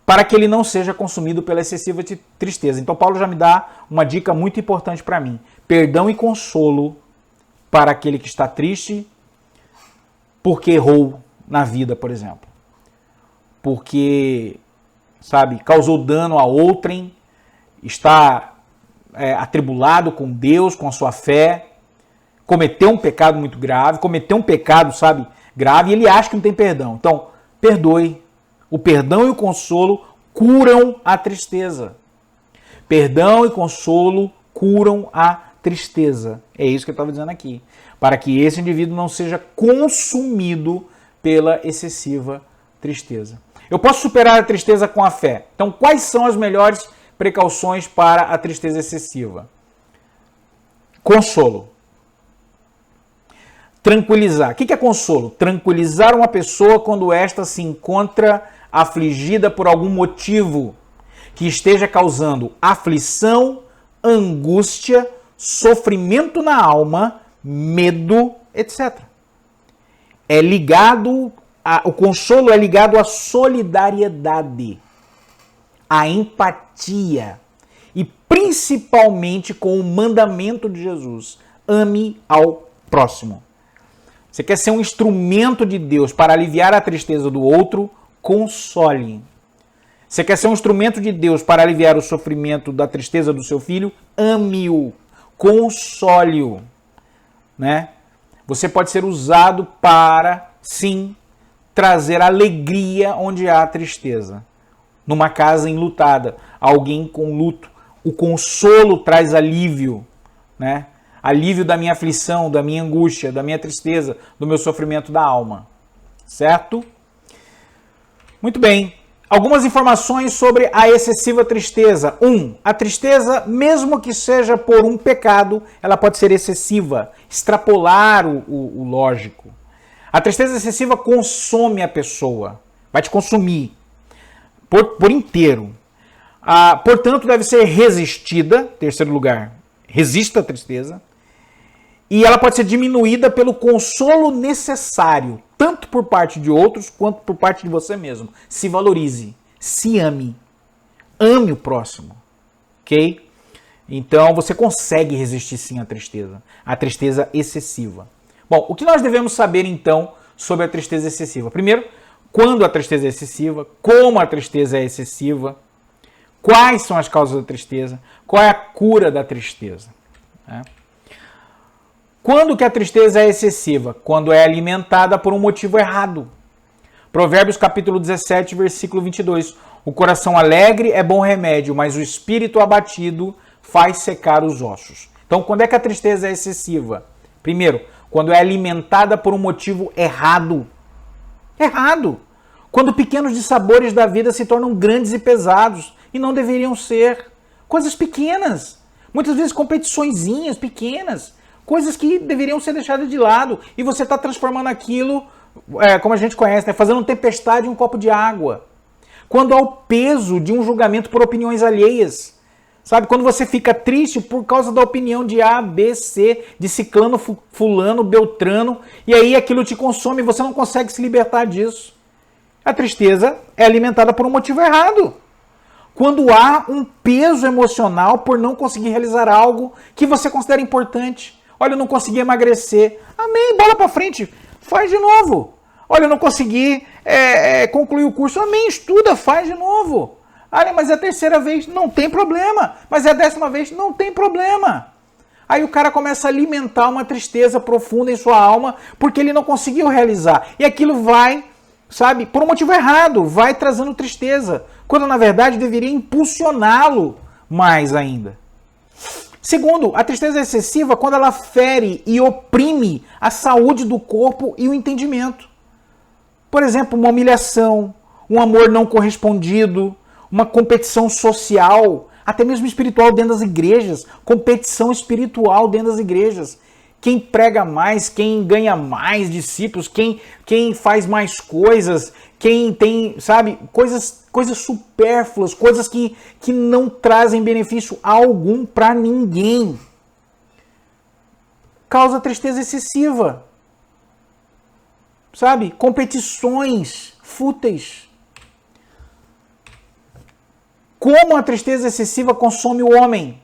para que ele não seja consumido pela excessiva tristeza. Então Paulo já me dá uma dica muito importante para mim. Perdão e consolo para aquele que está triste porque errou na vida, por exemplo. Porque, sabe, causou dano a outrem, está atribulado com Deus, com a sua fé, cometeu um pecado muito grave, cometeu um pecado, sabe, grave, e ele acha que não tem perdão. Então, perdoe. O perdão e o consolo curam a tristeza. Perdão e consolo curam a tristeza. É isso que eu estava dizendo aqui. Para que esse indivíduo não seja consumido pela excessiva tristeza. Eu posso superar a tristeza com a fé. Então, quais são as melhores precauções para a tristeza excessiva? Consolo. Tranquilizar. O que é consolo? Tranquilizar uma pessoa quando esta se encontra afligida por algum motivo que esteja causando aflição, angústia, sofrimento na alma, medo, etc. O consolo é ligado à solidariedade, à empatia e principalmente com o mandamento de Jesus: ame ao próximo. Você quer ser um instrumento de Deus para aliviar a tristeza do outro? Console. Você quer ser um instrumento de Deus para aliviar o sofrimento da tristeza do seu filho? Ame-o. Console-o. Né? Você pode ser usado para, sim, trazer alegria onde há tristeza. Numa casa enlutada, alguém com luto. O consolo traz alívio, né? Alívio da minha aflição, da minha angústia, da minha tristeza, do meu sofrimento da alma. Certo? Muito bem. Algumas informações sobre a excessiva tristeza. 1. A tristeza, mesmo que seja por um pecado, ela pode ser excessiva, extrapolar o lógico. A tristeza excessiva consome a pessoa, vai te consumir por inteiro. Portanto, deve ser resistida. Terceiro lugar, resista a tristeza. E ela pode ser diminuída pelo consolo necessário, tanto por parte de outros, quanto por parte de você mesmo. Se valorize, se ame. Ame o próximo, ok? Então, você consegue resistir sim à tristeza excessiva. Bom, o que nós devemos saber, então, sobre a tristeza excessiva? Primeiro, quando a tristeza é excessiva, como a tristeza é excessiva, quais são as causas da tristeza, qual é a cura da tristeza, né? Quando que a tristeza é excessiva? Quando é alimentada por um motivo errado. Provérbios capítulo 17, versículo 22. O coração alegre é bom remédio, mas o espírito abatido faz secar os ossos. Então, quando é que a tristeza é excessiva? Primeiro, quando é alimentada por um motivo errado. Errado. Quando pequenos dissabores da vida se tornam grandes e pesados e não deveriam ser. Coisas pequenas. Muitas vezes competiçõezinhas pequenas. Coisas que deveriam ser deixadas de lado. E você está transformando aquilo, como a gente conhece, né? Fazendo tempestade em um copo de água. Quando há o peso de um julgamento por opiniões alheias. Sabe? Quando você fica triste por causa da opinião de A, B, C, de ciclano, fulano, beltrano, e aí aquilo te consome e você não consegue se libertar disso. A tristeza é alimentada por um motivo errado. Quando há um peso emocional por não conseguir realizar algo que você considera importante. Olha, eu não consegui emagrecer. Amém, bola pra frente, faz de novo. Olha, eu não consegui concluir o curso. Amém, estuda, faz de novo. Olha, mas é a terceira vez, não tem problema. Mas é a 10ª vez, não tem problema. Aí o cara começa a alimentar uma tristeza profunda em sua alma porque ele não conseguiu realizar. E aquilo vai, sabe, por um motivo errado, vai trazendo tristeza. Quando na verdade deveria impulsioná-lo mais ainda. Segundo, a tristeza excessiva quando ela fere e oprime a saúde do corpo e o entendimento. Por exemplo, uma humilhação, um amor não correspondido, uma competição social, até mesmo espiritual dentro das igrejas, competição espiritual dentro das igrejas. Quem prega mais, quem ganha mais discípulos, quem faz mais coisas, quem tem, sabe, coisas supérfluas, coisas que não trazem benefício algum para ninguém. Causa tristeza excessiva. Sabe? Competições fúteis. Como a tristeza excessiva consome o homem?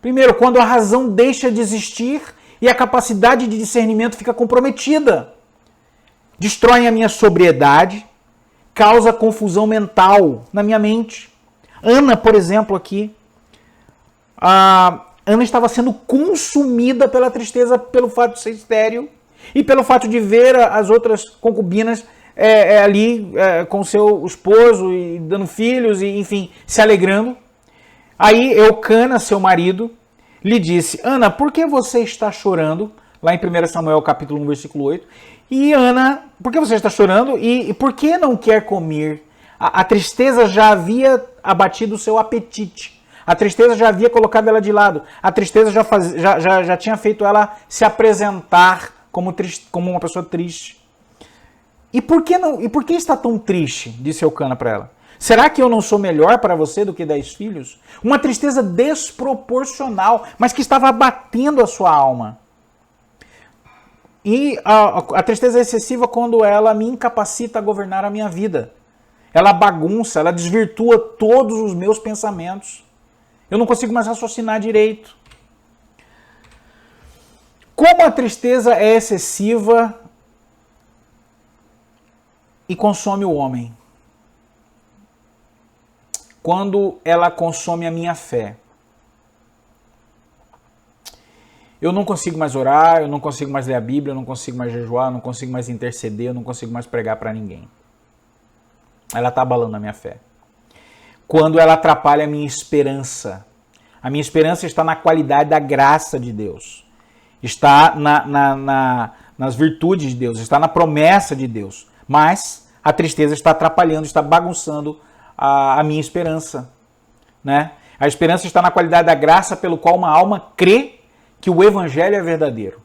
Primeiro, quando a razão deixa de existir e a capacidade de discernimento fica comprometida. Destrói a minha sobriedade, causa confusão mental na minha mente. Ana, por exemplo, aqui. Ana estava sendo consumida pela tristeza pelo fato de ser estéril e pelo fato de ver as outras concubinas ali com seu esposo e dando filhos e, enfim, se alegrando. Aí Eucana, seu marido, lhe disse: Ana, por que você está chorando? Lá em 1 Samuel capítulo 1, versículo 8. E Ana, por que você está chorando? E por que não quer comer? A tristeza já havia abatido o seu apetite. A tristeza já havia colocado ela de lado. A tristeza já tinha feito ela se apresentar como uma pessoa triste. E por que está tão triste? Disse Eucana para ela. Será que eu não sou melhor para você do que 10 filhos? Uma tristeza desproporcional, mas que estava abatendo a sua alma. E a tristeza é excessiva quando ela me incapacita a governar a minha vida. Ela bagunça, ela desvirtua todos os meus pensamentos. Eu não consigo mais raciocinar direito. Como a tristeza é excessiva e consome o homem? Quando ela consome a minha fé. Eu não consigo mais orar, eu não consigo mais ler a Bíblia, eu não consigo mais jejuar, eu não consigo mais interceder, eu não consigo mais pregar para ninguém. Ela está abalando a minha fé. Quando ela atrapalha a minha esperança. A minha esperança está na qualidade da graça de Deus. Está nas virtudes de Deus, está na promessa de Deus. Mas a tristeza está atrapalhando, está bagunçando a minha esperança. Né? A esperança está na qualidade da graça pelo qual uma alma crê que o Evangelho é verdadeiro.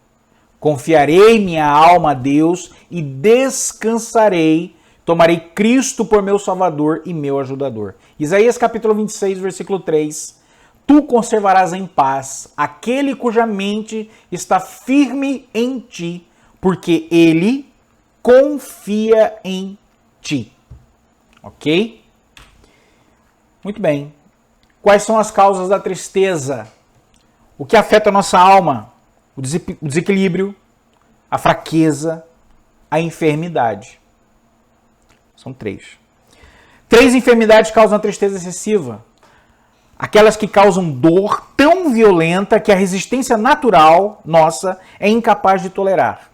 Confiarei minha alma a Deus e descansarei, tomarei Cristo por meu Salvador e meu ajudador. Isaías capítulo 26, versículo 3. Tu conservarás em paz aquele cuja mente está firme em ti, porque ele confia em ti. Ok? Muito bem. Quais são as causas da tristeza? O que afeta a nossa alma? O desequilíbrio, a fraqueza, a enfermidade. São 3. 3 enfermidades causam a tristeza excessiva. Aquelas que causam dor tão violenta que a resistência natural nossa é incapaz de tolerar.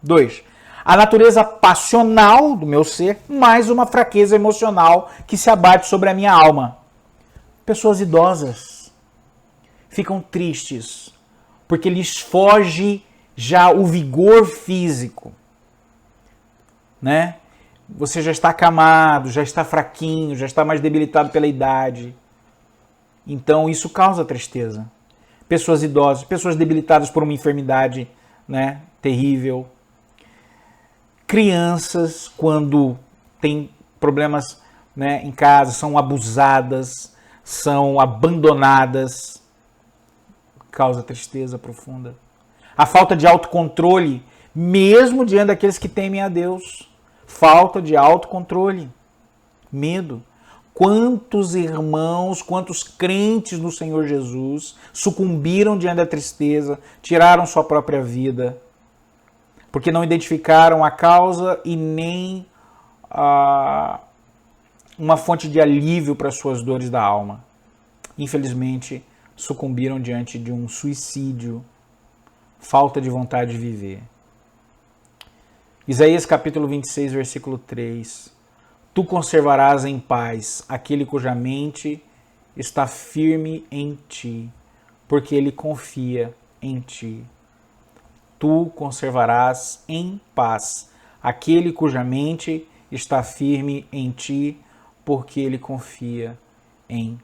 2. A natureza passional do meu ser, mais uma fraqueza emocional que se abate sobre a minha alma. Pessoas idosas ficam tristes porque lhes foge já o vigor físico, né? Você já está acamado, já está fraquinho, já está mais debilitado pela idade. Então isso causa tristeza. pessoas idosas, pessoas debilitadas por uma enfermidade, né, terrível. Crianças, quando têm problemas, né, em casa, são abusadas, são abandonadas, causa tristeza profunda. A falta de autocontrole, mesmo diante daqueles que temem a Deus. Falta de autocontrole, medo. Quantos irmãos, quantos crentes no Senhor Jesus sucumbiram diante da tristeza, tiraram sua própria vida, porque não identificaram a causa e nem uma fonte de alívio para as suas dores da alma. Infelizmente, sucumbiram diante de um suicídio, falta de vontade de viver. Isaías capítulo 26, versículo 3. Tu conservarás em paz aquele cuja mente está firme em ti, porque ele confia em ti. Tu conservarás em paz aquele cuja mente está firme em ti, porque ele confia em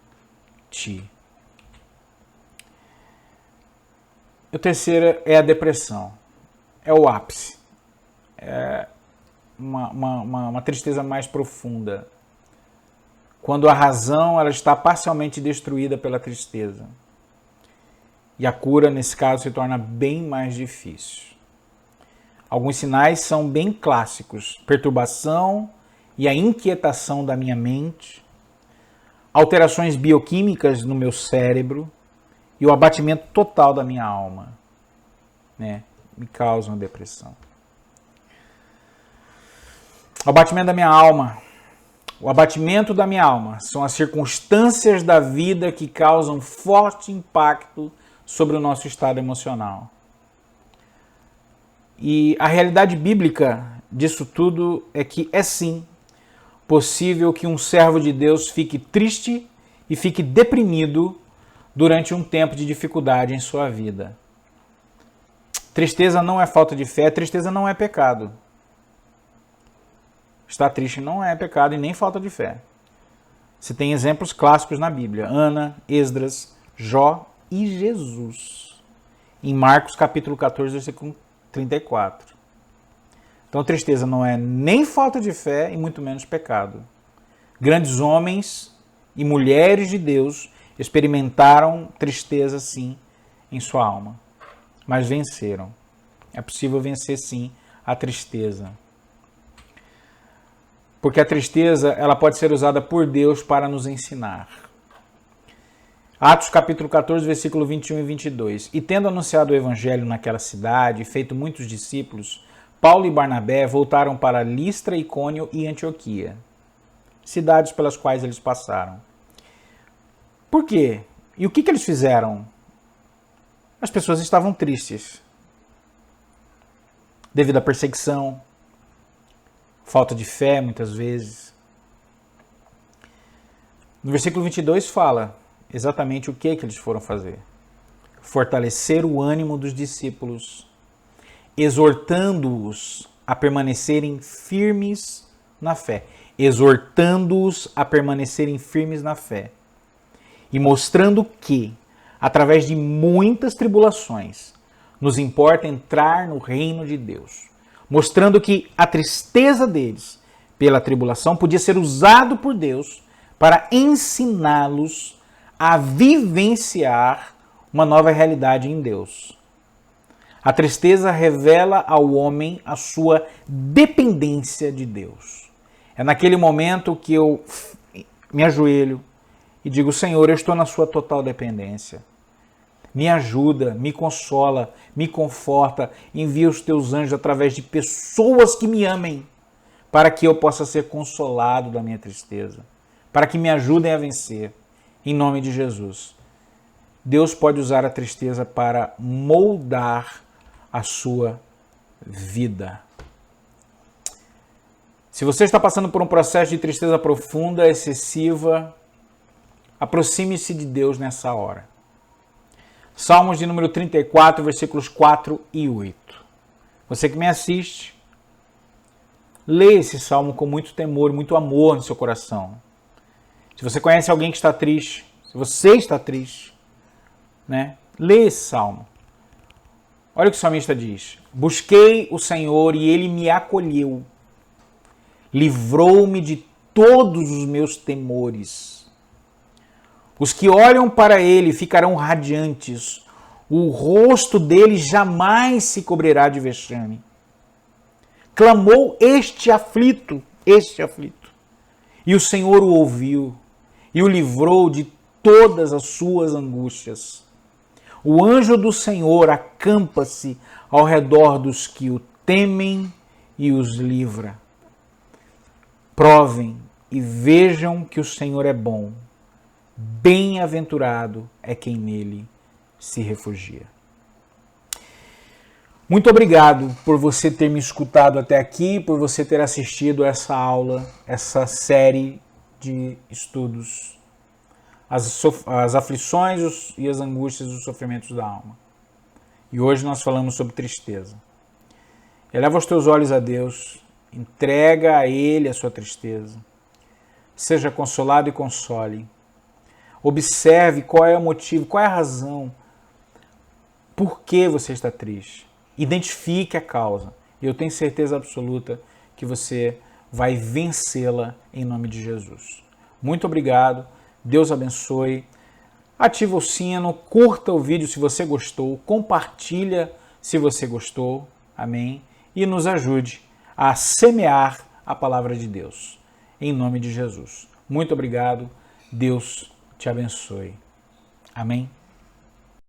ti. O terceiro é a depressão. É o ápice. É uma tristeza mais profunda. Quando a razão ela está parcialmente destruída pela tristeza. E a cura, nesse caso, se torna bem mais difícil. Alguns sinais são bem clássicos. Perturbação e a inquietação da minha mente. Alterações bioquímicas no meu cérebro. E o abatimento total da minha alma, né, me causam depressão. O abatimento da minha alma. O abatimento da minha alma são as circunstâncias da vida que causam forte impacto sobre o nosso estado emocional. E a realidade bíblica disso tudo é que é sim possível que um servo de Deus fique triste e fique deprimido durante um tempo de dificuldade em sua vida. Tristeza não é falta de fé, tristeza não é pecado. Estar triste não é pecado e nem falta de fé. Você tem exemplos clássicos na Bíblia. Ana, Esdras, Jó e Jesus. Em Marcos capítulo 14, versículo 34. Então tristeza não é nem falta de fé e muito menos pecado. Grandes homens e mulheres de Deus experimentaram tristeza, sim, em sua alma, mas venceram. É possível vencer, sim, a tristeza. Porque a tristeza ela pode ser usada por Deus para nos ensinar. Atos capítulo 14, versículo 21 e 22. E tendo anunciado o evangelho naquela cidade e feito muitos discípulos, Paulo e Barnabé voltaram para Listra, Icônio e Antioquia, cidades pelas quais eles passaram. Por quê? E o que eles fizeram? As pessoas estavam tristes. Devido à perseguição, falta de fé, muitas vezes. No versículo 22 fala exatamente o que eles foram fazer. Fortalecer o ânimo dos discípulos, exortando-os a permanecerem firmes na fé. Exortando-os a permanecerem firmes na fé. E mostrando que, através de muitas tribulações, nos importa entrar no reino de Deus. Mostrando que a tristeza deles pela tribulação podia ser usado por Deus para ensiná-los a vivenciar uma nova realidade em Deus. A tristeza revela ao homem a sua dependência de Deus. É naquele momento que eu me ajoelho e digo, Senhor, eu estou na sua total dependência. Me ajuda, me consola, me conforta, envia os teus anjos através de pessoas que me amem, para que eu possa ser consolado da minha tristeza, para que me ajudem a vencer, em nome de Jesus. Deus pode usar a tristeza para moldar a sua vida. Se você está passando por um processo de tristeza profunda, excessiva, aproxime-se de Deus nessa hora. Salmos de número 34, versículos 4 e 8. Você que me assiste, lê esse salmo com muito temor, muito amor no seu coração. Se você conhece alguém que está triste, se você está triste, né? Lê esse salmo. Olha o que o salmista diz. Busquei o Senhor e ele me acolheu. Livrou-me de todos os meus temores. Os que olham para ele ficarão radiantes. O rosto dele jamais se cobrirá de vexame. Clamou este aflito. E o Senhor o ouviu e o livrou de todas as suas angústias. O anjo do Senhor acampa-se ao redor dos que o temem e os livra. Provem e vejam que o Senhor é bom. Bem-aventurado é quem nele se refugia. Muito obrigado por você ter me escutado até aqui, por você ter assistido essa aula, essa série de estudos, as aflições e as angústias dos sofrimentos da alma. E hoje nós falamos sobre tristeza. Eleva os teus olhos a Deus, entrega a Ele a sua tristeza. Seja consolado e console. Observe qual é o motivo, qual é a razão, por que você está triste. Identifique a causa. E eu tenho certeza absoluta que você vai vencê-la em nome de Jesus. Muito obrigado. Deus abençoe. Ativa o sino, curta o vídeo se você gostou, compartilha se você gostou. Amém? E nos ajude a semear a palavra de Deus. Em nome de Jesus. Muito obrigado. Deus te abençoe. Amém?